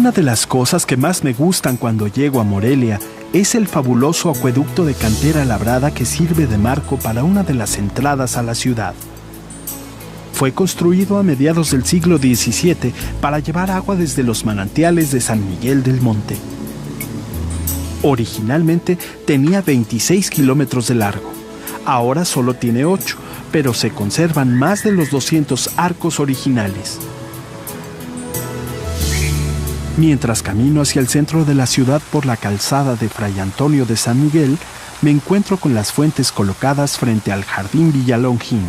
Una de las cosas que más me gustan cuando llego a Morelia es el fabuloso acueducto de cantera labrada que sirve de marco para una de las entradas a la ciudad. Fue construido a mediados del siglo XVII para llevar agua desde los manantiales de San Miguel del Monte. Originalmente tenía 26 kilómetros de largo. Ahora solo tiene 8, pero se conservan más de los 200 arcos originales. Mientras camino hacia el centro de la ciudad por la calzada de Fray Antonio de San Miguel, me encuentro con las fuentes colocadas frente al Jardín Villalongín.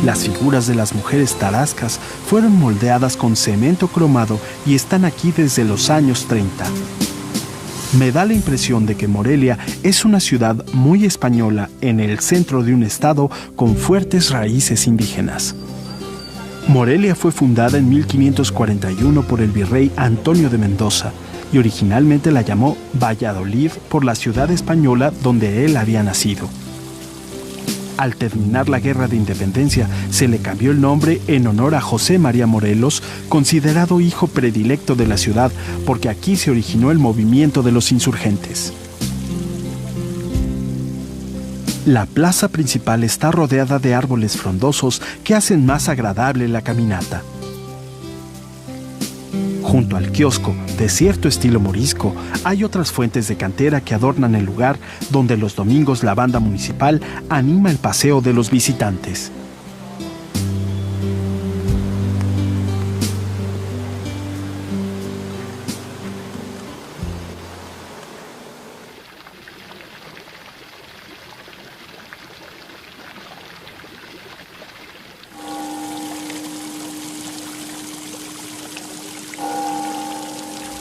Las figuras de las mujeres tarascas fueron moldeadas con cemento cromado y están aquí desde los años 30. Me da la impresión de que Morelia es una ciudad muy española en el centro de un estado con fuertes raíces indígenas. Morelia fue fundada en 1541 por el virrey Antonio de Mendoza y originalmente la llamó Valladolid por la ciudad española donde él había nacido. Al terminar la Guerra de Independencia, se le cambió el nombre en honor a José María Morelos, considerado hijo predilecto de la ciudad, porque aquí se originó el movimiento de los insurgentes. La plaza principal está rodeada de árboles frondosos que hacen más agradable la caminata. Junto al kiosco, de cierto estilo morisco, hay otras fuentes de cantera que adornan el lugar donde los domingos la banda municipal anima el paseo de los visitantes.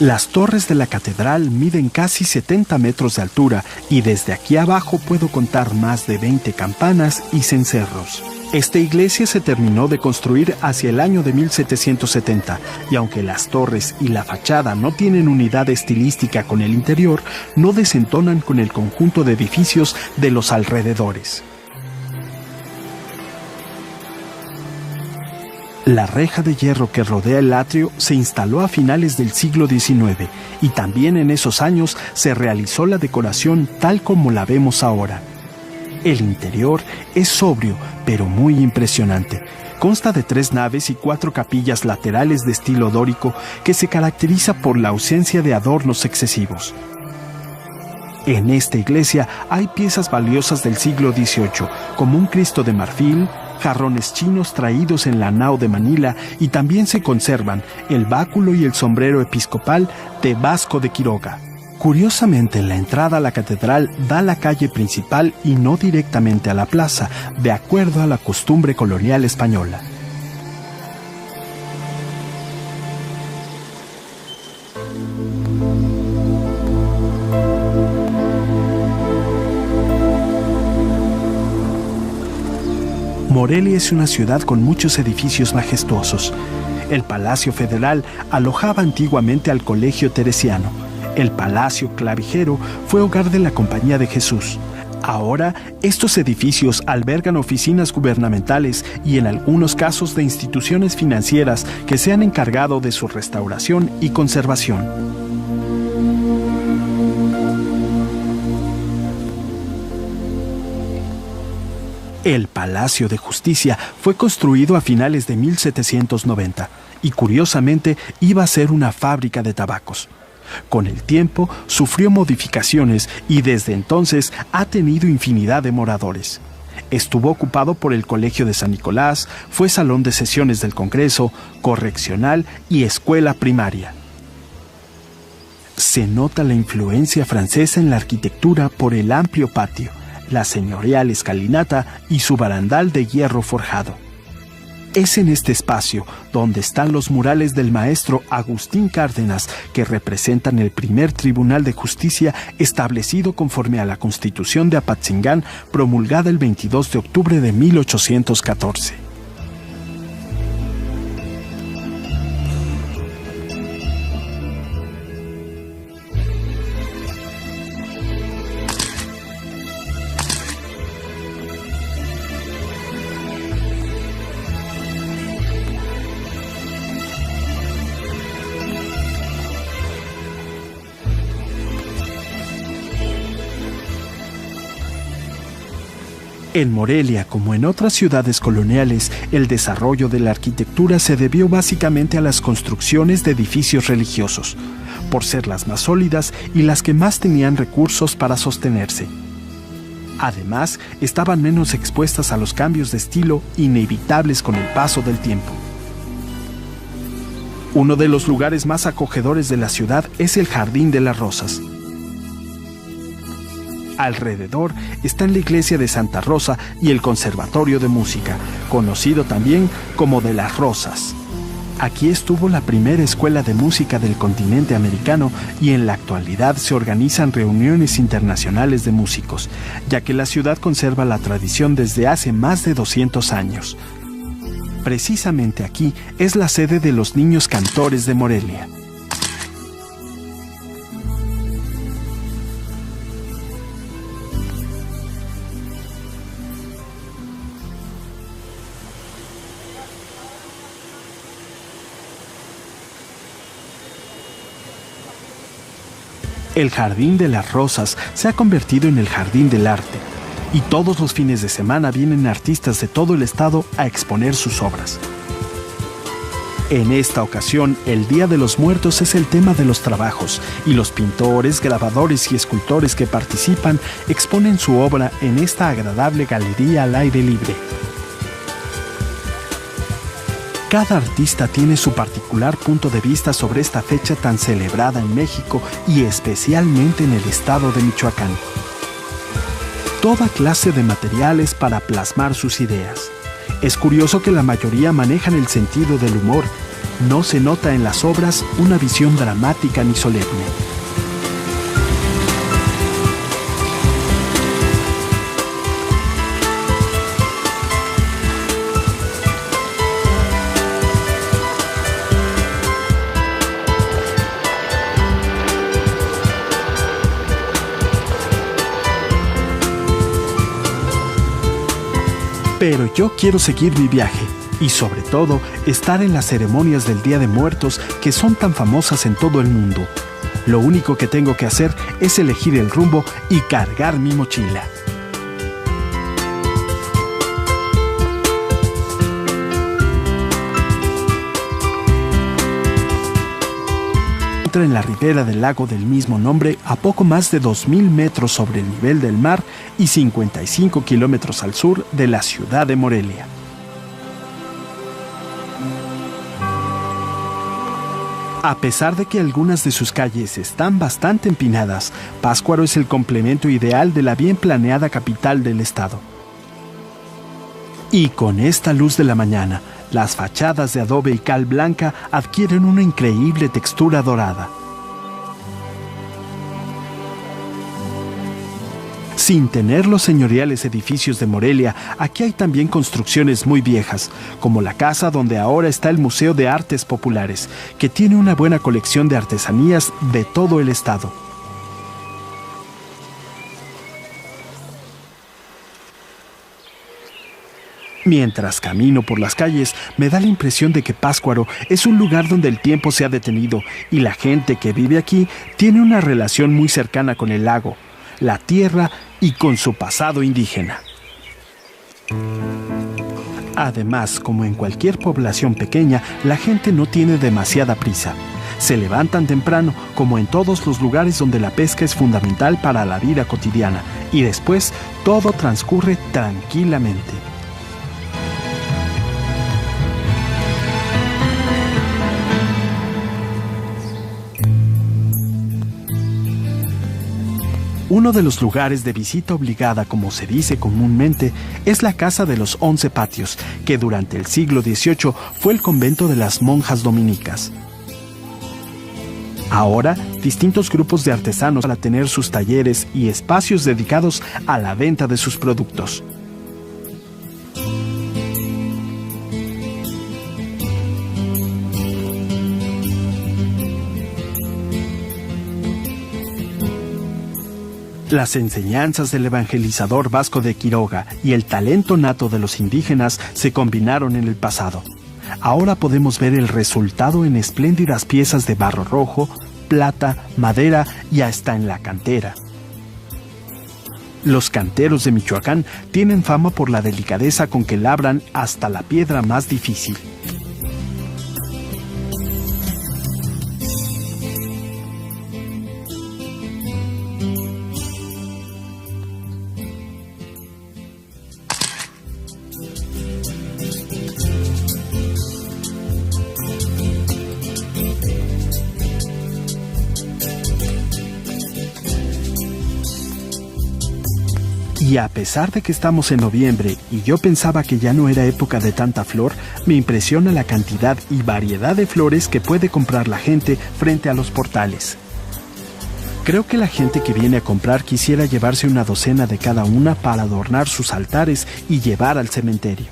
Las torres de la catedral miden casi 70 metros de altura y desde aquí abajo puedo contar más de 20 campanas y cencerros. Esta iglesia se terminó de construir hacia el año de 1770 y aunque las torres y la fachada no tienen unidad estilística con el interior, no desentonan con el conjunto de edificios de los alrededores. La reja de hierro que rodea el atrio se instaló a finales del siglo XIX y también en esos años se realizó la decoración tal como la vemos ahora. El interior es sobrio, pero muy impresionante. Consta de 3 naves y 4 capillas laterales de estilo dórico que se caracteriza por la ausencia de adornos excesivos. En esta iglesia hay piezas valiosas del siglo XVIII, como un Cristo de marfil, jarrones chinos traídos en la nao de Manila y también se conservan el báculo y el sombrero episcopal de Vasco de Quiroga. Curiosamente, la entrada a la catedral da a la calle principal y no directamente a la plaza, de acuerdo a la costumbre colonial española. Morelia es una ciudad con muchos edificios majestuosos. El Palacio Federal alojaba antiguamente al Colegio Teresiano. El Palacio Clavijero fue hogar de la Compañía de Jesús. Ahora, estos edificios albergan oficinas gubernamentales y en algunos casos de instituciones financieras que se han encargado de su restauración y conservación. El Palacio de Justicia fue construido a finales de 1790 y curiosamente iba a ser una fábrica de tabacos. Con el tiempo sufrió modificaciones y desde entonces ha tenido infinidad de moradores. Estuvo ocupado por el Colegio de San Nicolás, fue salón de sesiones del Congreso, correccional y escuela primaria. Se nota la influencia francesa en la arquitectura por el amplio patio, la señorial escalinata y su barandal de hierro forjado. Es en este espacio donde están los murales del maestro Agustín Cárdenas que representan el primer Tribunal de Justicia establecido conforme a la Constitución de Apatzingán promulgada el 22 de octubre de 1814. En Morelia, como en otras ciudades coloniales, el desarrollo de la arquitectura se debió básicamente a las construcciones de edificios religiosos, por ser las más sólidas y las que más tenían recursos para sostenerse. Además, estaban menos expuestas a los cambios de estilo inevitables con el paso del tiempo. Uno de los lugares más acogedores de la ciudad es el Jardín de las Rosas. Alrededor están la iglesia de Santa Rosa y el Conservatorio de Música, conocido también como de las Rosas. Aquí estuvo la primera escuela de música del continente americano y en la actualidad se organizan reuniones internacionales de músicos, ya que la ciudad conserva la tradición desde hace más de 200 años. Precisamente aquí es la sede de los Niños Cantores de Morelia. El Jardín de las Rosas se ha convertido en el Jardín del Arte, y todos los fines de semana vienen artistas de todo el estado a exponer sus obras. En esta ocasión, el Día de los Muertos es el tema de los trabajos, y los pintores, grabadores y escultores que participan exponen su obra en esta agradable galería al aire libre. Cada artista tiene su particular punto de vista sobre esta fecha tan celebrada en México y especialmente en el estado de Michoacán. Toda clase de materiales para plasmar sus ideas. Es curioso que la mayoría manejan el sentido del humor. No se nota en las obras una visión dramática ni solemne. Pero yo quiero seguir mi viaje y sobre todo estar en las ceremonias del Día de Muertos que son tan famosas en todo el mundo. Lo único que tengo que hacer es elegir el rumbo y cargar mi mochila. En la ribera del lago del mismo nombre, a poco más de 2.000 metros sobre el nivel del mar y 55 kilómetros al sur de la ciudad de Morelia. A pesar de que algunas de sus calles están bastante empinadas, Pátzcuaro es el complemento ideal de la bien planeada capital del estado. Y con esta luz de la mañana, las fachadas de adobe y cal blanca adquieren una increíble textura dorada. Sin tener los señoriales edificios de Morelia, aquí hay también construcciones muy viejas, como la casa donde ahora está el Museo de Artes Populares, que tiene una buena colección de artesanías de todo el estado. Mientras camino por las calles, me da la impresión de que Pátzcuaro es un lugar donde el tiempo se ha detenido y la gente que vive aquí tiene una relación muy cercana con el lago, la tierra y con su pasado indígena. Además, como en cualquier población pequeña, la gente no tiene demasiada prisa. Se levantan temprano, como en todos los lugares donde la pesca es fundamental para la vida cotidiana, y después todo transcurre tranquilamente. Uno de los lugares de visita obligada, como se dice comúnmente, es la Casa de los 11 Patios, que durante el siglo XVIII fue el convento de las monjas dominicas. Ahora, distintos grupos de artesanos para tener sus talleres y espacios dedicados a la venta de sus productos. Las enseñanzas del evangelizador Vasco de Quiroga y el talento nato de los indígenas se combinaron en el pasado. Ahora podemos ver el resultado en espléndidas piezas de barro rojo, plata, madera y hasta en la cantera. Los canteros de Michoacán tienen fama por la delicadeza con que labran hasta la piedra más difícil. Y a pesar de que estamos en noviembre y yo pensaba que ya no era época de tanta flor, me impresiona la cantidad y variedad de flores que puede comprar la gente frente a los portales. Creo que la gente que viene a comprar quisiera llevarse una docena de cada una para adornar sus altares y llevar al cementerio.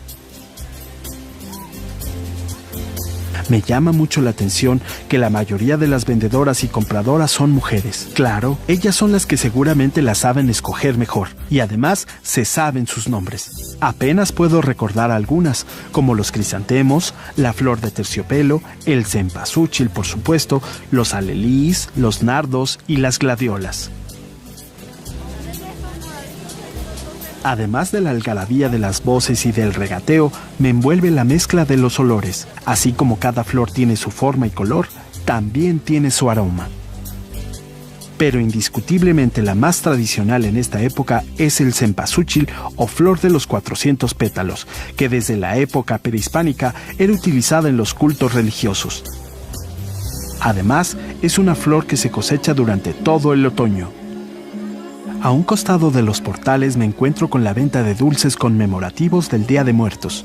Me llama mucho la atención que la mayoría de las vendedoras y compradoras son mujeres. Claro, ellas son las que seguramente las saben escoger mejor y además se saben sus nombres. Apenas puedo recordar algunas, como los crisantemos, la flor de terciopelo, el cempasúchil por supuesto, los alelís, los nardos y las gladiolas. Además de la algarabía de las voces y del regateo, me envuelve la mezcla de los olores. Así como cada flor tiene su forma y color, también tiene su aroma. Pero indiscutiblemente la más tradicional en esta época es el cempasúchil o flor de los 400 pétalos, que desde la época prehispánica era utilizada en los cultos religiosos. Además, es una flor que se cosecha durante todo el otoño. A un costado de los portales me encuentro con la venta de dulces conmemorativos del Día de Muertos.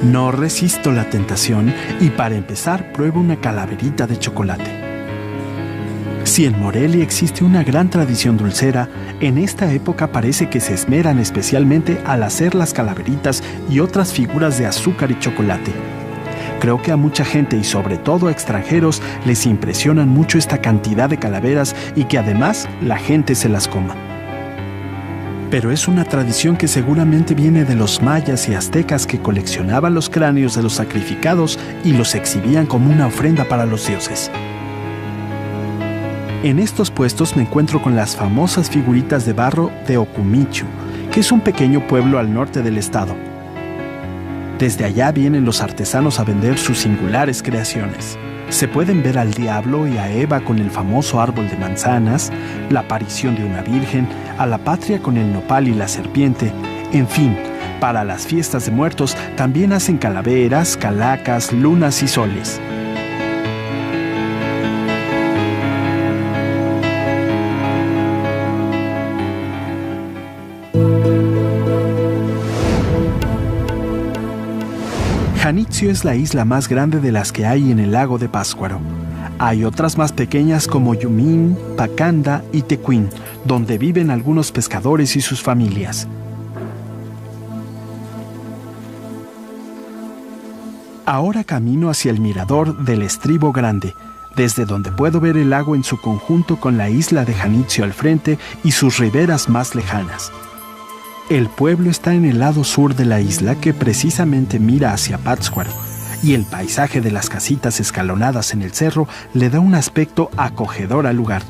No resisto la tentación y para empezar pruebo una calaverita de chocolate. Si en Morelia existe una gran tradición dulcera, en esta época parece que se esmeran especialmente al hacer las calaveritas y otras figuras de azúcar y chocolate. Creo que a mucha gente y sobre todo a extranjeros les impresionan mucho esta cantidad de calaveras y que además la gente se las coma. Pero es una tradición que seguramente viene de los mayas y aztecas que coleccionaban los cráneos de los sacrificados y los exhibían como una ofrenda para los dioses. En estos puestos me encuentro con las famosas figuritas de barro de Ocumichu, que es un pequeño pueblo al norte del estado. Desde allá vienen los artesanos a vender sus singulares creaciones. Se pueden ver al diablo y a Eva con el famoso árbol de manzanas, la aparición de una virgen, a la patria con el nopal y la serpiente. En fin, para las fiestas de muertos también hacen calaveras, calacas, lunas y soles. Janitzio es la isla más grande de las que hay en el lago de Pátzcuaro. Hay otras más pequeñas como Yumín, Pacanda y Tecuín, donde viven algunos pescadores y sus familias. Ahora camino hacia el mirador del Estribo Grande, desde donde puedo ver el lago en su conjunto con la isla de Janitzio al frente y sus riberas más lejanas. El pueblo está en el lado sur de la isla que precisamente mira hacia Pátzcuaro, y el paisaje de las casitas escalonadas en el cerro le da un aspecto acogedor al lugar.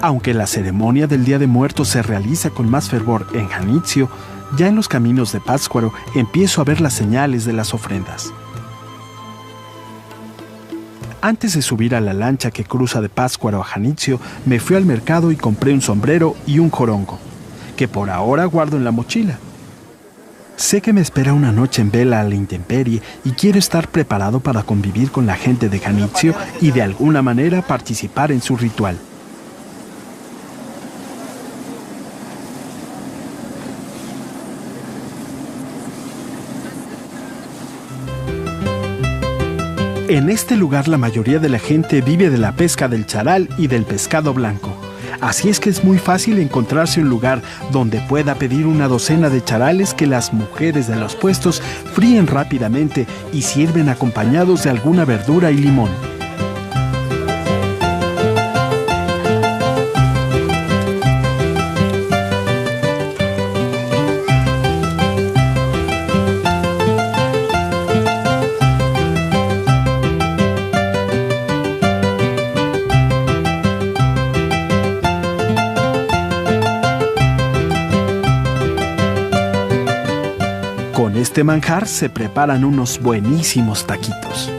Aunque la ceremonia del Día de Muertos se realiza con más fervor en Janitzio, ya en los caminos de Pátzcuaro empiezo a ver las señales de las ofrendas. Antes de subir a la lancha que cruza de Pátzcuaro a Janitzio, me fui al mercado y compré un sombrero y un jorongo, que por ahora guardo en la mochila. Sé que me espera una noche en vela a la intemperie y quiero estar preparado para convivir con la gente de Janitzio y de alguna manera participar en su ritual. En este lugar la mayoría de la gente vive de la pesca del charal y del pescado blanco. Así es que es muy fácil encontrarse un lugar donde pueda pedir una docena de charales que las mujeres de los puestos fríen rápidamente y sirven acompañados de alguna verdura y limón. Con este manjar se preparan unos buenísimos taquitos.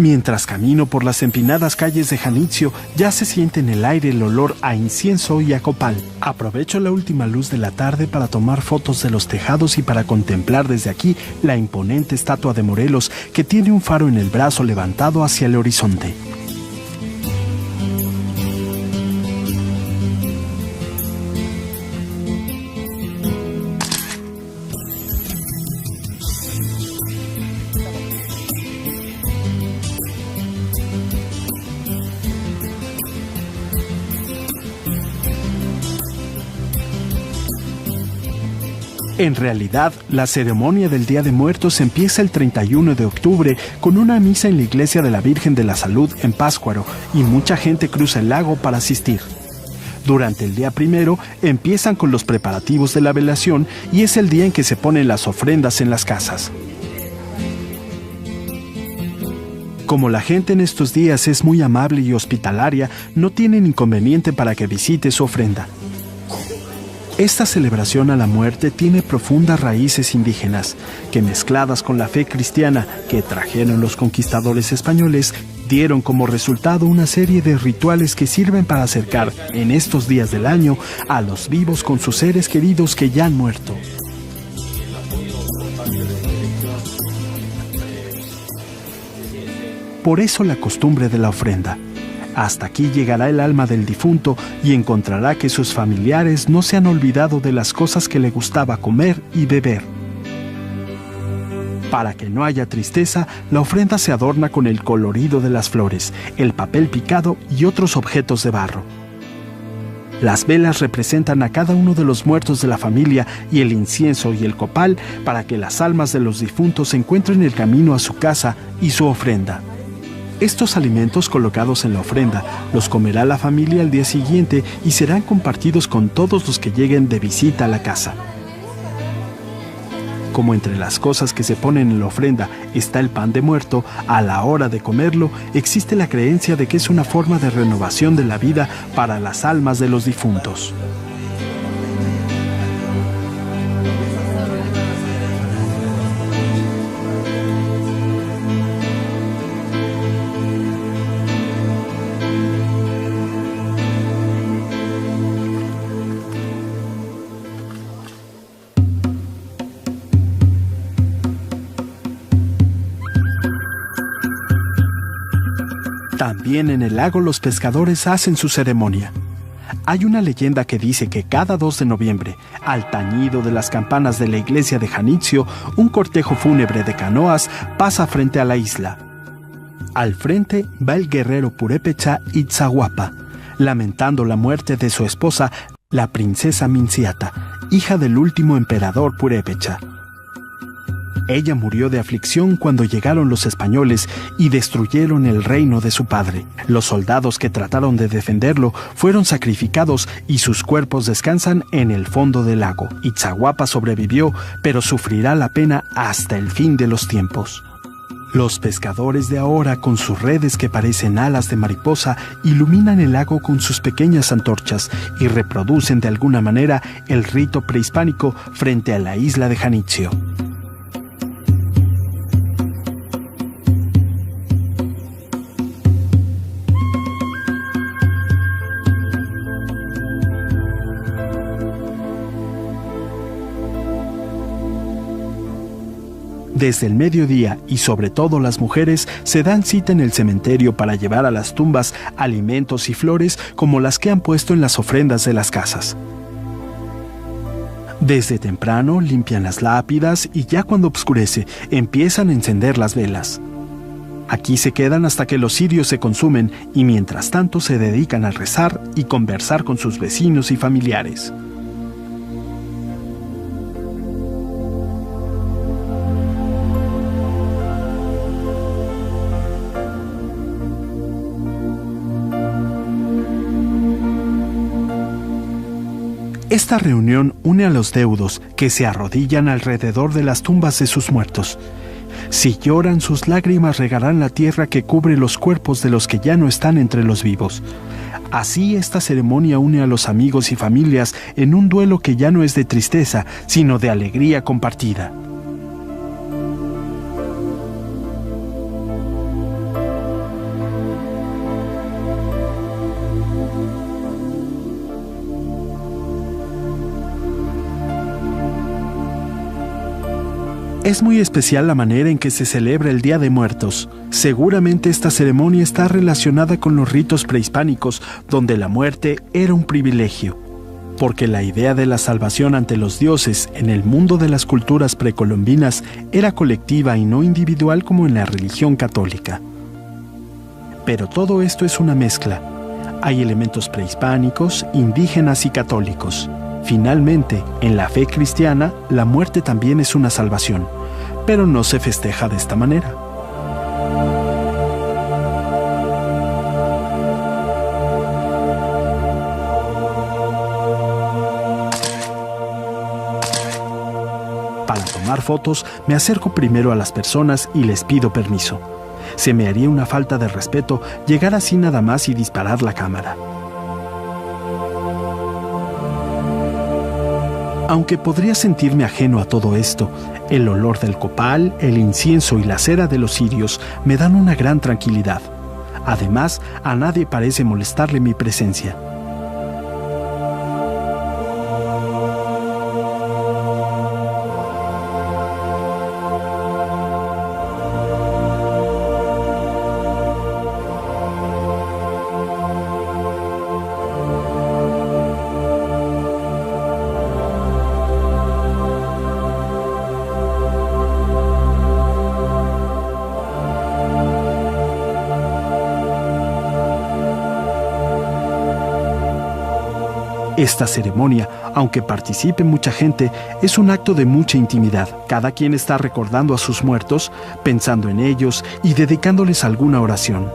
Mientras camino por las empinadas calles de Janitzio, ya se siente en el aire el olor a incienso y a copal. Aprovecho la última luz de la tarde para tomar fotos de los tejados y para contemplar desde aquí la imponente estatua de Morelos, que tiene un faro en el brazo levantado hacia el horizonte. En realidad, la ceremonia del Día de Muertos empieza el 31 de octubre con una misa en la iglesia de la Virgen de la Salud en Pátzcuaro y mucha gente cruza el lago para asistir. Durante el día primero empiezan con los preparativos de la velación y es el día en que se ponen las ofrendas en las casas. Como la gente en estos días es muy amable y hospitalaria, no tienen inconveniente para que visite su ofrenda. Esta celebración a la muerte tiene profundas raíces indígenas, que mezcladas con la fe cristiana que trajeron los conquistadores españoles, dieron como resultado una serie de rituales que sirven para acercar, en estos días del año, a los vivos con sus seres queridos que ya han muerto. Por eso la costumbre de la ofrenda. Hasta aquí llegará el alma del difunto y encontrará que sus familiares no se han olvidado de las cosas que le gustaba comer y beber. Para que no haya tristeza, la ofrenda se adorna con el colorido de las flores, el papel picado y otros objetos de barro. Las velas representan a cada uno de los muertos de la familia y el incienso y el copal para que las almas de los difuntos encuentren el camino a su casa y su ofrenda. Estos alimentos colocados en la ofrenda los comerá la familia al día siguiente y serán compartidos con todos los que lleguen de visita a la casa. Como entre las cosas que se ponen en la ofrenda está el pan de muerto, a la hora de comerlo existe la creencia de que es una forma de renovación de la vida para las almas de los difuntos. También en el lago los pescadores hacen su ceremonia. Hay una leyenda que dice que cada 2 de noviembre, al tañido de las campanas de la iglesia de Janitzio, un cortejo fúnebre de canoas pasa frente a la isla. Al frente va el guerrero purépecha Itzahuapa, lamentando la muerte de su esposa, la princesa Minciata, hija del último emperador purépecha. Ella murió de aflicción cuando llegaron los españoles y destruyeron el reino de su padre. Los soldados que trataron de defenderlo fueron sacrificados y sus cuerpos descansan en el fondo del lago. Itzahuapa sobrevivió, pero sufrirá la pena hasta el fin de los tiempos. Los pescadores de ahora, con sus redes que parecen alas de mariposa, iluminan el lago con sus pequeñas antorchas y reproducen de alguna manera el rito prehispánico frente a la isla de Janitzio. Desde el mediodía y sobre todo las mujeres se dan cita en el cementerio para llevar a las tumbas alimentos y flores como las que han puesto en las ofrendas de las casas. Desde temprano limpian las lápidas y ya cuando oscurece empiezan a encender las velas. Aquí se quedan hasta que los cirios se consumen y mientras tanto se dedican a rezar y conversar con sus vecinos y familiares. Esta reunión une a los deudos que se arrodillan alrededor de las tumbas de sus muertos. Si lloran, sus lágrimas regarán la tierra que cubre los cuerpos de los que ya no están entre los vivos. Así esta ceremonia une a los amigos y familias en un duelo que ya no es de tristeza, sino de alegría compartida. Es muy especial la manera en que se celebra el Día de Muertos. Seguramente esta ceremonia está relacionada con los ritos prehispánicos, donde la muerte era un privilegio, porque la idea de la salvación ante los dioses en el mundo de las culturas precolombinas era colectiva y no individual como en la religión católica. Pero todo esto es una mezcla. Hay elementos prehispánicos, indígenas y católicos. Finalmente, en la fe cristiana, la muerte también es una salvación, pero no se festeja de esta manera. Para tomar fotos, me acerco primero a las personas y les pido permiso. Se me haría una falta de respeto llegar así nada más y disparar la cámara. Aunque podría sentirme ajeno a todo esto, el olor del copal, el incienso y la cera de los cirios me dan una gran tranquilidad. Además, a nadie parece molestarle mi presencia. Esta ceremonia, aunque participe mucha gente, es un acto de mucha intimidad. Cada quien está recordando a sus muertos, pensando en ellos y dedicándoles alguna oración.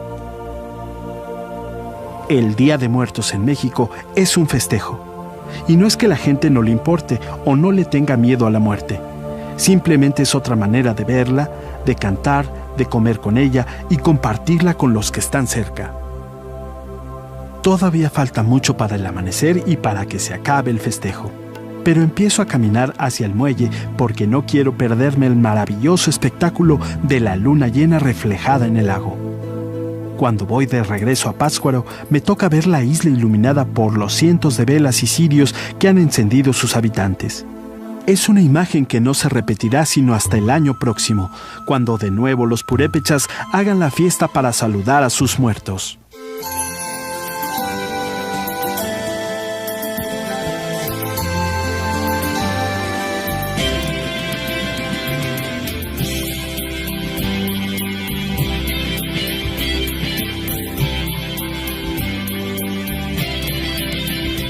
El Día de Muertos en México es un festejo. Y no es que la gente no le importe o no le tenga miedo a la muerte. Simplemente es otra manera de verla, de cantar, de comer con ella y compartirla con los que están cerca. Todavía falta mucho para el amanecer y para que se acabe el festejo. Pero empiezo a caminar hacia el muelle porque no quiero perderme el maravilloso espectáculo de la luna llena reflejada en el lago. Cuando voy de regreso a Pátzcuaro, me toca ver la isla iluminada por los cientos de velas y cirios que han encendido sus habitantes. Es una imagen que no se repetirá sino hasta el año próximo, cuando de nuevo los purépechas hagan la fiesta para saludar a sus muertos.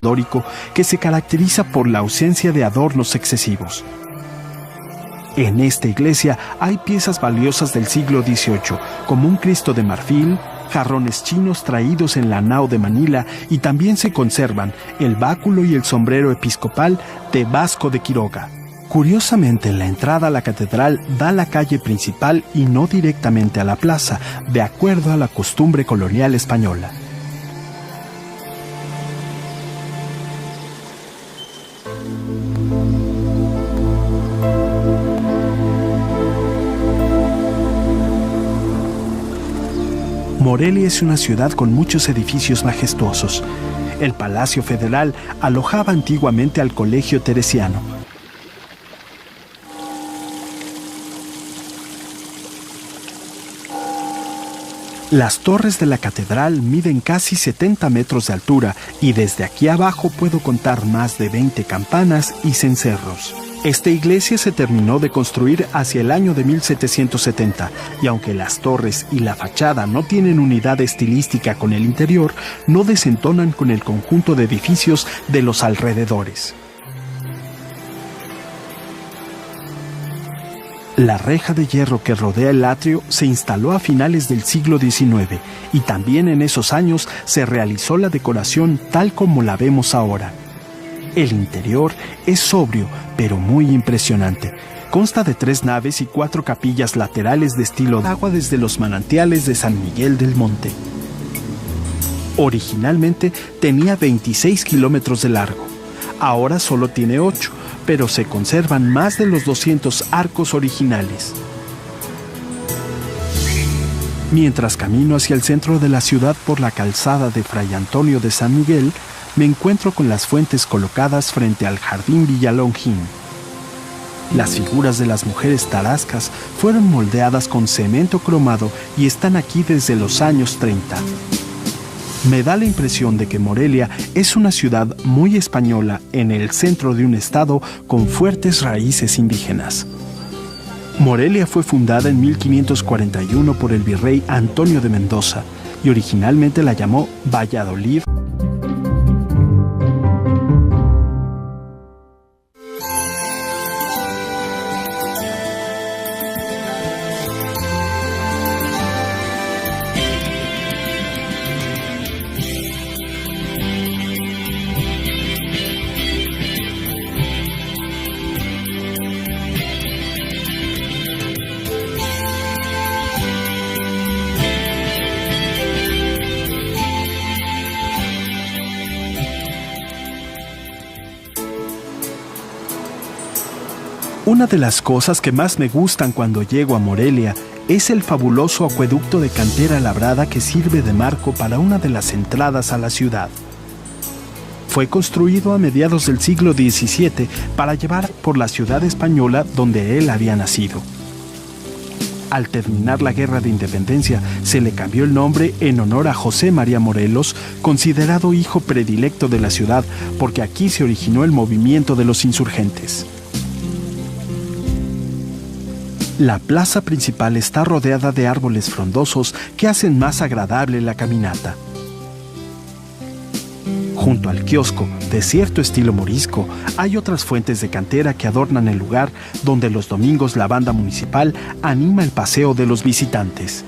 Dórico que se caracteriza por la ausencia de adornos excesivos. En esta iglesia hay piezas valiosas del siglo XVIII, como un Cristo de marfil, jarrones chinos traídos en la nao de Manila y también se conservan el báculo y el sombrero episcopal de Vasco de Quiroga. Curiosamente, la entrada a la catedral da a la calle principal y no directamente a la plaza, de acuerdo a la costumbre colonial española. Morelia es una ciudad con muchos edificios majestuosos. El Palacio Federal alojaba antiguamente al Colegio Teresiano. Las torres de la catedral miden casi 70 metros de altura y desde aquí abajo puedo contar más de 20 campanas y cencerros. Esta iglesia se terminó de construir hacia el año de 1770 y aunque las torres y la fachada no tienen unidad estilística con el interior, no desentonan con el conjunto de edificios de los alrededores. La reja de hierro que rodea el atrio se instaló a finales del siglo XIX y también en esos años se realizó la decoración tal como la vemos ahora. El interior es sobrio, pero muy impresionante. Consta de 3 naves y 4 capillas laterales de estilo de agua desde los manantiales de San Miguel del Monte. Originalmente tenía 26 kilómetros de largo. Ahora solo tiene 8, pero se conservan más de los 200 arcos originales. Mientras camino hacia el centro de la ciudad por la calzada de Fray Antonio de San Miguel, me encuentro con las fuentes colocadas frente al Jardín Villalongín. Las figuras de las mujeres tarascas fueron moldeadas con cemento cromado y están aquí desde los años 30. Me da la impresión de que Morelia es una ciudad muy española en el centro de un estado con fuertes raíces indígenas. Morelia fue fundada en 1541 por el virrey Antonio de Mendoza y originalmente la llamó Valladolid. Una de las cosas que más me gustan cuando llego a Morelia es el fabuloso acueducto de cantera labrada que sirve de marco para una de las entradas a la ciudad. Fue construido a mediados del siglo XVII para llevar por la ciudad española donde él había nacido. Al terminar la Guerra de Independencia, se le cambió el nombre en honor a José María Morelos, considerado hijo predilecto de la ciudad, porque aquí se originó el movimiento de los insurgentes. La plaza principal está rodeada de árboles frondosos que hacen más agradable la caminata. Junto al kiosco, de cierto estilo morisco, hay otras fuentes de cantera que adornan el lugar donde los domingos la banda municipal anima el paseo de los visitantes.